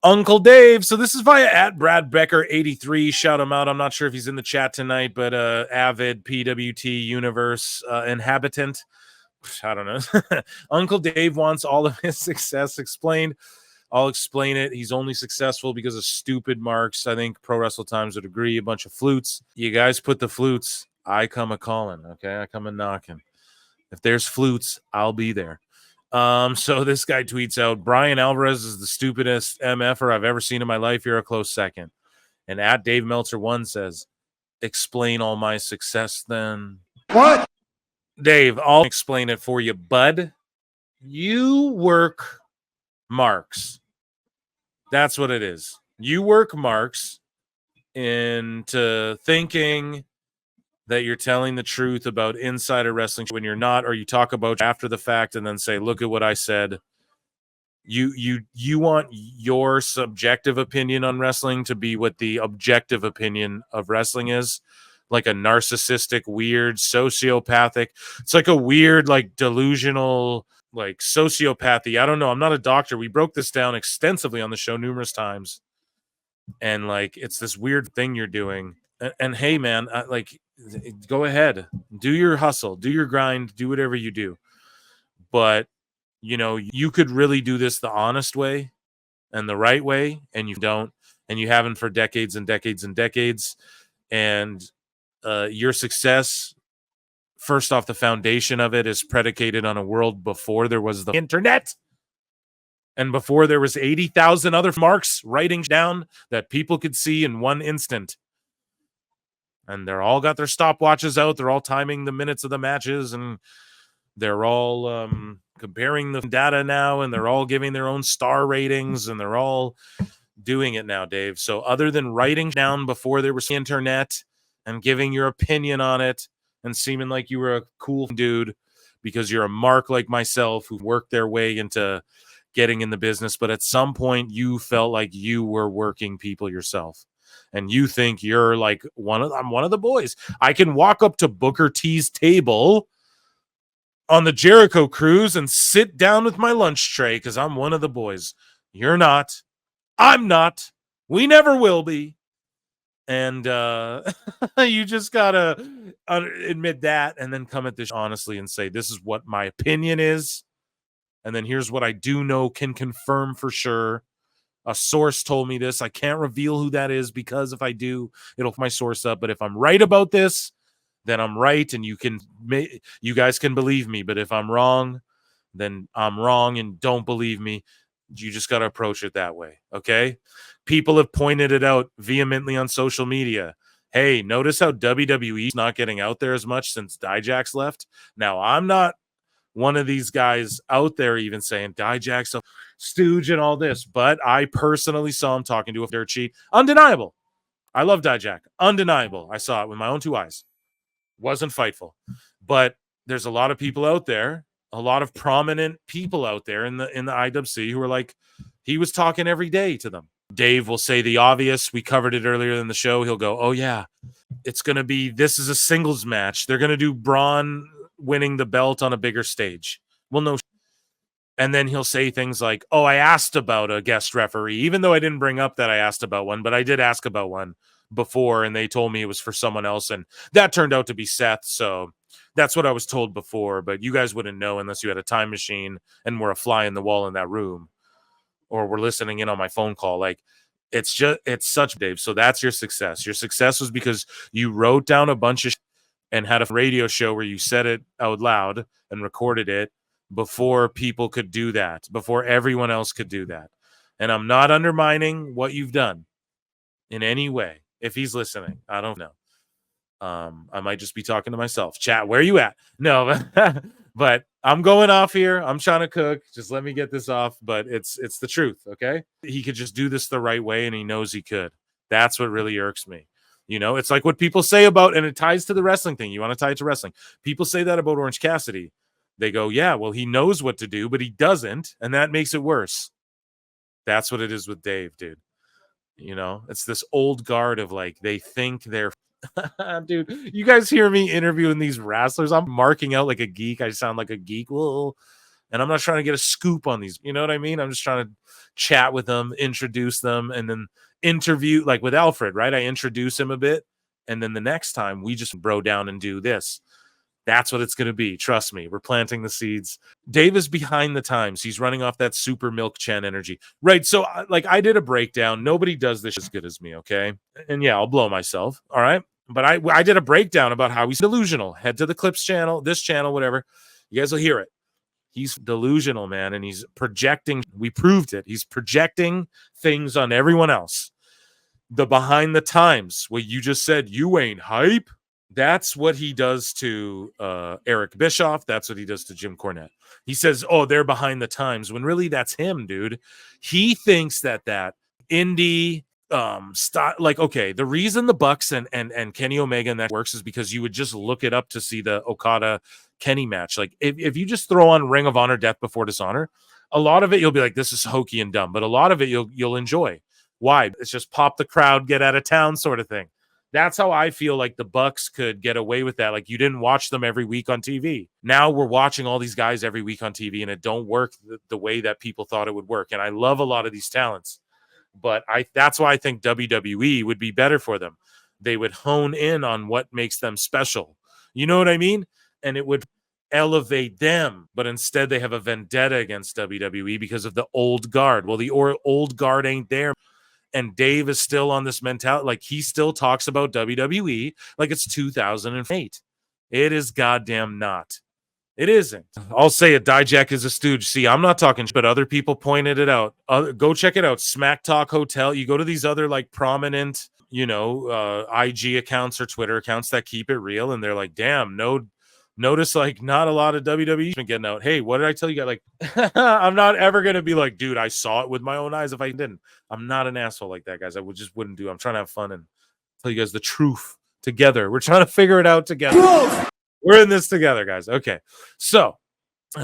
Uncle Dave. So this is via at Brad Becker 83. Shout him out. I'm not sure if he's in the chat tonight, but avid PWT universe inhabitant. I don't know. Uncle Dave wants all of his success explained. I'll explain it. He's only successful because of stupid marks. I think Pro Wrestle Times would agree. A bunch of flutes. You guys put the flutes. I come a calling. Okay, I come a knocking. If there's flutes, I'll be there. So this guy tweets out, Brian Alvarez is the stupidest MFer I've ever seen in my life. You're a close second. And at Dave Meltzer 1 says, explain all my success then. What? Dave, I'll explain it for you, bud. You work marks. That's what it is. You work marks into thinking that you're telling the truth about insider wrestling when you're not, or you talk about after the fact and then say, look at what I said. You want your subjective opinion on wrestling to be what the objective opinion of wrestling is, like a narcissistic, weird, sociopathic. It's like a weird, like delusional, like sociopathy. I don't know. I'm not a doctor. We broke this down extensively on the show numerous times. And like, it's this weird thing you're doing. And hey, man, like, go ahead, do your hustle, do your grind, do whatever you do. But, you know, you could really do this the honest way and the right way, and you don't, and you haven't for decades and decades and decades. And your success, first off, the foundation of it is predicated on a world before there was the internet and before there was 80,000 other marks writing down that people could see in one instant. And they're all got their stopwatches out. They're all timing the minutes of the matches, and they're all comparing the data now, and they're all giving their own star ratings, and they're all doing it now, Dave. So other than writing down before there was the internet and giving your opinion on it and seeming like you were a cool dude because you're a mark like myself who worked their way into getting in the business, but at some point you felt like you were working people yourself. And you think you're like I'm one of the boys. I can walk up to Booker T's table on the Jericho cruise and sit down with my lunch tray because I'm one of the boys. You're not. I'm not. We never will be. And you just gotta admit that and then come at this honestly and say, this is what my opinion is. And then here's what I do know, can confirm for sure. A source told me this. I can't reveal who that is because if I do, it'll my source up. But if I'm right about this, then I'm right, and you guys can believe me. But if I'm wrong, then I'm wrong, and don't believe me. You just got to approach it that way, okay? People have pointed it out vehemently on social media. Hey, notice how WWE's not getting out there as much since Dijak's left? Now, I'm not one of these guys out there even saying Dijak's a stooge and all this, but I personally saw him talking to a dirt sheet. Undeniable. I love Dijak. Undeniable. I saw it with my own two eyes. Wasn't fightful. But there's a lot of people out there, a lot of prominent people out there in the IWC who are like, he was talking every day to them. Dave will say the obvious. We covered it earlier in the show. He'll go, oh yeah, it's going to be, this is a singles match. They're going to do Braun winning the belt on a bigger stage. Well, no. And then he'll say things like, oh, I asked about a guest referee, even though I didn't bring up that I asked about one, but I did ask about one before, and they told me it was for someone else, and that turned out to be Seth. So that's what I was told before, but you guys wouldn't know unless you had a time machine and were a fly in the wall in that room, or were listening in on my phone call. Like, it's such, Dave. So that's your success. Your success was because you wrote down a bunch of and had a radio show where you said it out loud and recorded it before people could do that, before everyone else could do that. And I'm not undermining what you've done in any way. If he's listening, I don't know. I might just be talking to myself. Chat, where are you at? No, but I'm going off here. I'm trying to cook. Just let me get this off. But it's the truth, okay? He could just do this the right way, and he knows he could. That's what really irks me. You know, it's like what people say about, and it ties to the wrestling thing. You want to tie it to wrestling. People say that about Orange Cassidy. They go, yeah, well, he knows what to do, but he doesn't, and that makes it worse. That's what it is with Dave, dude. You know, it's this old guard of like, they think they're dude, you guys hear me interviewing these wrestlers. I'm marking out like a geek. I sound like a geek. Well, And I'm not trying to get a scoop on these. You know what I mean? I'm just trying to chat with them, introduce them, and then interview, like with Alfred, right? I introduce him a bit. And then the next time we just bro down and do this. That's what it's going to be. Trust me. We're planting the seeds. Dave is behind the times. He's running off that super Milk Chen energy. Right. So, like, I did a breakdown. Nobody does this as good as me. Okay. And yeah, I'll blow myself. All right. But I did a breakdown about how he's delusional. Head to the Clips channel, this channel, whatever. You guys will hear it. He's delusional, man. And he's projecting. We proved it. He's projecting things on everyone else. The behind the times, what you just said, you ain't hype. That's what he does to Eric Bischoff. That's what he does to Jim Cornette. He says, oh, they're behind the times, when really that's him, dude. He thinks that indie like, okay, the reason the Bucks and Kenny Omega and that works is because you would just look it up to see the Okada Kenny match. Like, if you just throw on Ring of Honor Death Before Dishonor, a lot of it you'll be like, this is hokey and dumb, but a lot of it you'll enjoy. Why? It's just pop the crowd, get out of town sort of thing. That's how I feel like the Bucks could get away with that. Like, you didn't watch them every week on TV. Now we're watching all these guys every week on TV, and it don't work the way that people thought it would work. And I love a lot of these talents, but that's why I think WWE would be better for them. They would hone in on what makes them special. You know what I mean? And it would elevate them, but instead they have a vendetta against WWE because of the old guard. Well, the old guard ain't there. And Dave is still on this mentality. Like, he still talks about WWE like it's 2008. It is goddamn not. It isn't. I'll say it. Dijak is a stooge. See, I'm not talking, but other people pointed it out. Go check it out. Smack Talk Hotel. You go to these other like prominent, IG accounts or Twitter accounts that keep it real, and they're like, damn, notice like not a lot of WWE's been getting out. Hey, what did I tell you guys? Like, I'm not ever gonna be like, dude, I saw it with my own eyes if I didn't. I'm not an asshole like that, guys. I just wouldn't do. I'm trying to have fun and tell you guys the truth together. We're trying to figure it out together. We're in this together, guys. Okay. So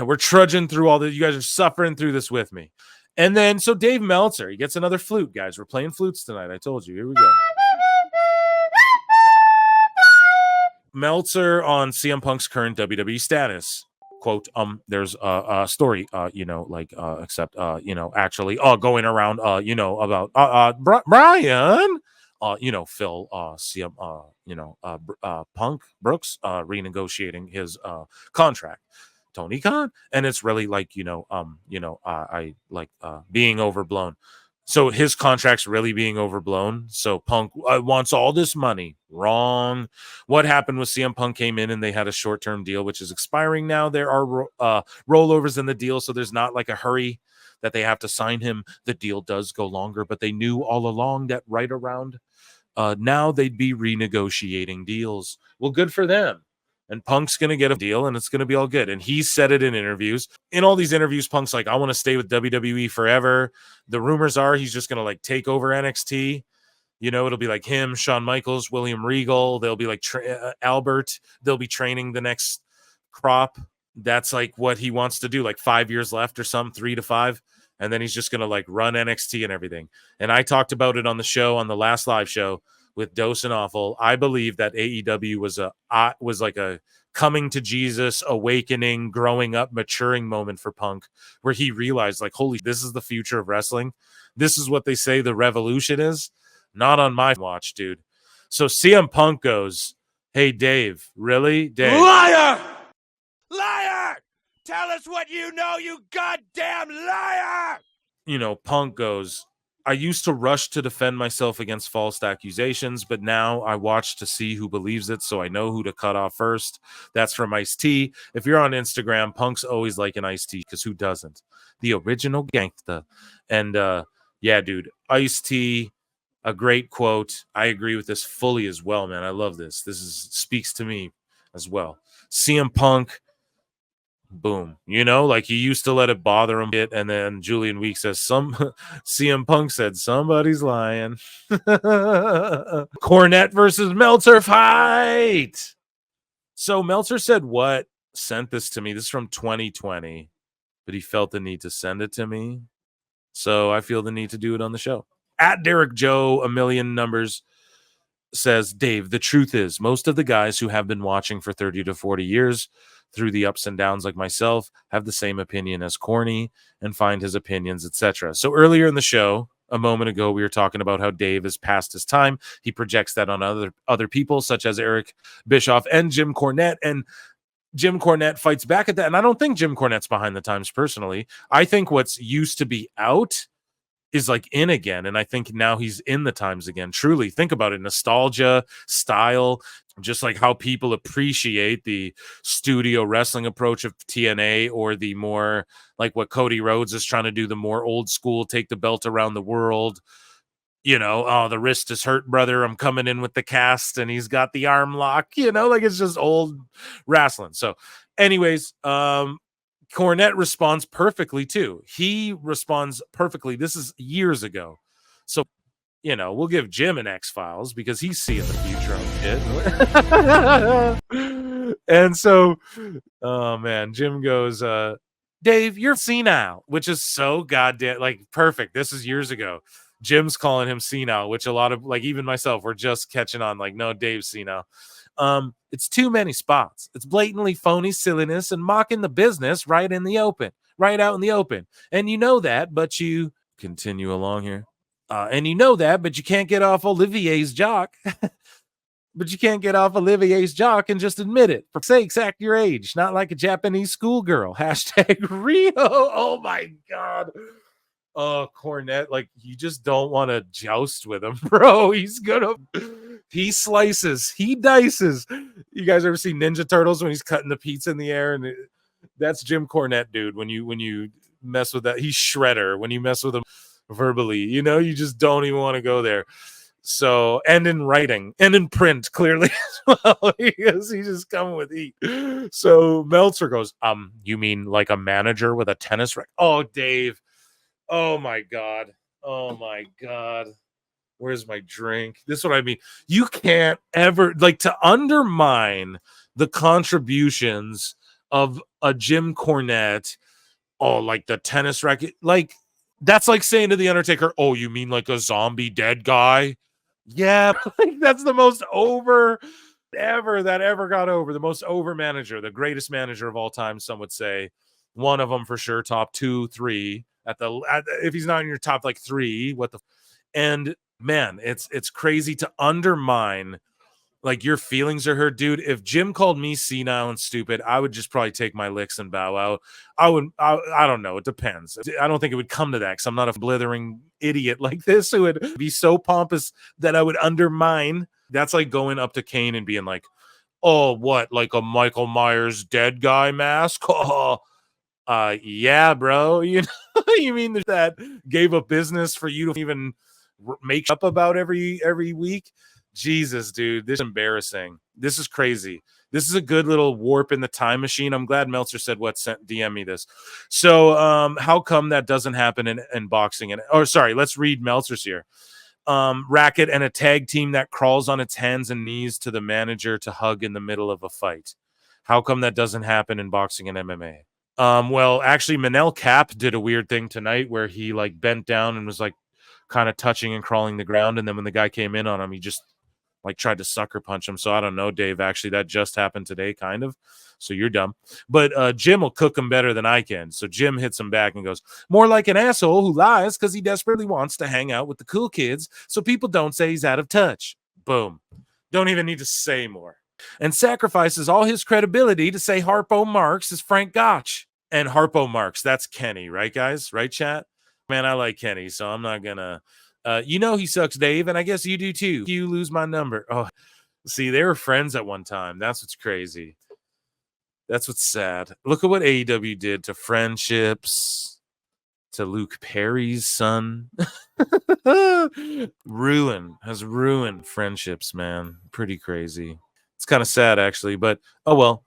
we're trudging through all this. You guys are suffering through this with me. And then so Dave Meltzer, he gets another flute, guys. We're playing flutes tonight. I told you. Here we go. Meltzer on CM Punk's current WWE status. Quote, there's a story, except, actually, going around, about, Brian, Phil, CM, Punk Brooks, renegotiating his, contract. Tony Khan. And it's really like, I like, being overblown. So his contract's really being overblown. So Punk wants all this money. Wrong. What happened was CM Punk came in and they had a short-term deal, which is expiring now. There are rollovers in the deal, so there's not like a hurry that they have to sign him. The deal does go longer, but they knew all along that right around now they'd be renegotiating deals. Well, good for them. And Punk's going to get a deal, and it's going to be all good. And he said it in interviews. In all these interviews, Punk's like, I want to stay with WWE forever. The rumors are he's just going to, like, take over NXT. It'll be like him, Shawn Michaels, William Regal. They'll be like Albert. They'll be training the next crop. That's, like, what he wants to do, like 5 years left or something, 3 to 5. And then he's just going to, like, run NXT and everything. And I talked about it on the show, on the last live show, with Dose and Awful. I believe that AEW was like a coming to Jesus, awakening, growing up, maturing moment for Punk, where he realized, like, holy, this is the future of wrestling. This is what they say the revolution is. Not on my watch, dude. So CM Punk goes, hey, Dave, really? Dave. Liar! Liar! Tell us what you know, you goddamn liar! Punk goes, I used to rush to defend myself against false accusations, but now I watch to see who believes it, so I know who to cut off first. That's from Ice-T. If you're on Instagram, Punk's always like an Ice-T, because who doesn't? The original gangsta. And, yeah, dude, Ice-T, a great quote. I agree with this fully as well, man. I love this. This speaks to me as well. CM Punk, boom, like he used to let it bother him a bit, and then Julian Weeks says CM Punk said somebody's lying. Cornette versus Meltzer fight. So Meltzer said what sent this to me. This is from 2020, but he felt the need to send it to me, so I feel the need to do it on the show. At Derek Joe, a million numbers, says, Dave, the truth is most of the guys who have been watching for 30 to 40 years through the ups and downs like myself have the same opinion as Corny and find his opinions, etc. So earlier in the show, a moment ago, we were talking about how Dave is past his time. He projects that on other people, such as Eric Bischoff and Jim Cornette. And Jim Cornette fights back at that. And I don't think Jim Cornette's behind the times personally. I think what's used to be out is like in again. And I think now he's in the times again. Truly, think about it. Nostalgia, style, just like how people appreciate the studio wrestling approach of TNA, or the more like what Cody Rhodes is trying to do, the more old school, take the belt around the world. You know, oh, the wrist is hurt, brother. I'm coming in with the cast, and he's got the arm lock, you know, like it's just old wrestling. So anyways, Cornette responds perfectly too. He responds perfectly. This is years ago. So, you know, we'll give Jim an X-Files because he's seeing the future on shit. And so, oh man, Jim goes, Dave, you're senile, which is so goddamn like perfect. This is years ago. Jim's calling him senile, which a lot of like even myself we're just catching on. Like, no, Dave's senile. It's too many spots. It's blatantly phony silliness and mocking the business right out in the open. And you know that, but you continue along here. And you know that, but you can't get off Olivier's jock. But you can't get off Olivier's jock and just admit it. For sakes, act your age, not like a Japanese schoolgirl. # Rio. Oh my God. Oh, Cornette, like you just don't want to joust with him, bro. He slices, he dices. You guys ever see Ninja Turtles when he's cutting the pizza in the air? And that's Jim Cornette, dude. When you mess with that, he's Shredder. When you mess with him verbally, you know, you just don't even want to go there. So, and in writing and in print, clearly as well, because he's just coming with heat. So Meltzer goes, you mean like a manager with a tennis racket? Oh, Dave. Oh my God. Oh my God. Where's my drink? This is what I mean. You can't ever like to undermine the contributions of a Jim Cornette. Oh, like the tennis racket. Like that's like saying to the Undertaker, oh, you mean like a zombie dead guy? Yeah, like that's the most over that ever got over. The most over manager, the greatest manager of all time, some would say. One of them for sure, top 2, 3. If he's not in your top like 3, what the and man, it's crazy to undermine like your feelings are hurt, dude. If Jim called me senile and stupid, I would just probably take my licks and bow out. I don't know, it depends. I don't think it would come to that because I'm not a blithering idiot like this who would be so pompous that I would undermine. That's like going up to Kane and being like, oh, what, like a Michael Myers dead guy mask? Oh, yeah, bro. You know, you mean that gave up business for you to even make up about every week? Jesus, dude, this is embarrassing. This is crazy. This is a good little warp in the time machine. I'm glad Meltzer said what sent DM me this. So, how come that doesn't happen in boxing? Sorry, let's read Meltzer's here. Racket and a tag team that crawls on its hands and knees to the manager to hug in the middle of a fight. How come that doesn't happen in boxing and MMA? Well, actually, Manel Cap did a weird thing tonight where he like bent down and was like kind of touching and crawling the ground, and then when the guy came in on him, he just like tried to sucker punch him. So I don't know, Dave. Actually, that just happened today, kind of. So you're dumb. But Jim will cook him better than I can. So Jim hits him back and goes, more like an asshole who lies because he desperately wants to hang out with the cool kids so people don't say he's out of touch. Boom. Don't even need to say more. And sacrifices all his credibility to say Harpo Marx is Frank Gotch. And Harpo Marx, that's Kenny, right, guys? Right, chat? Man, I like Kenny, so I'm not gonna you know he sucks, Dave, and I guess you do too. You lose my number. Oh, see, they were friends at one time. That's what's crazy. That's what's sad. Look at what AEW did to friendships, to Luke Perry's son. Has ruined friendships, man. Pretty crazy. It's kind of sad, actually, but oh well.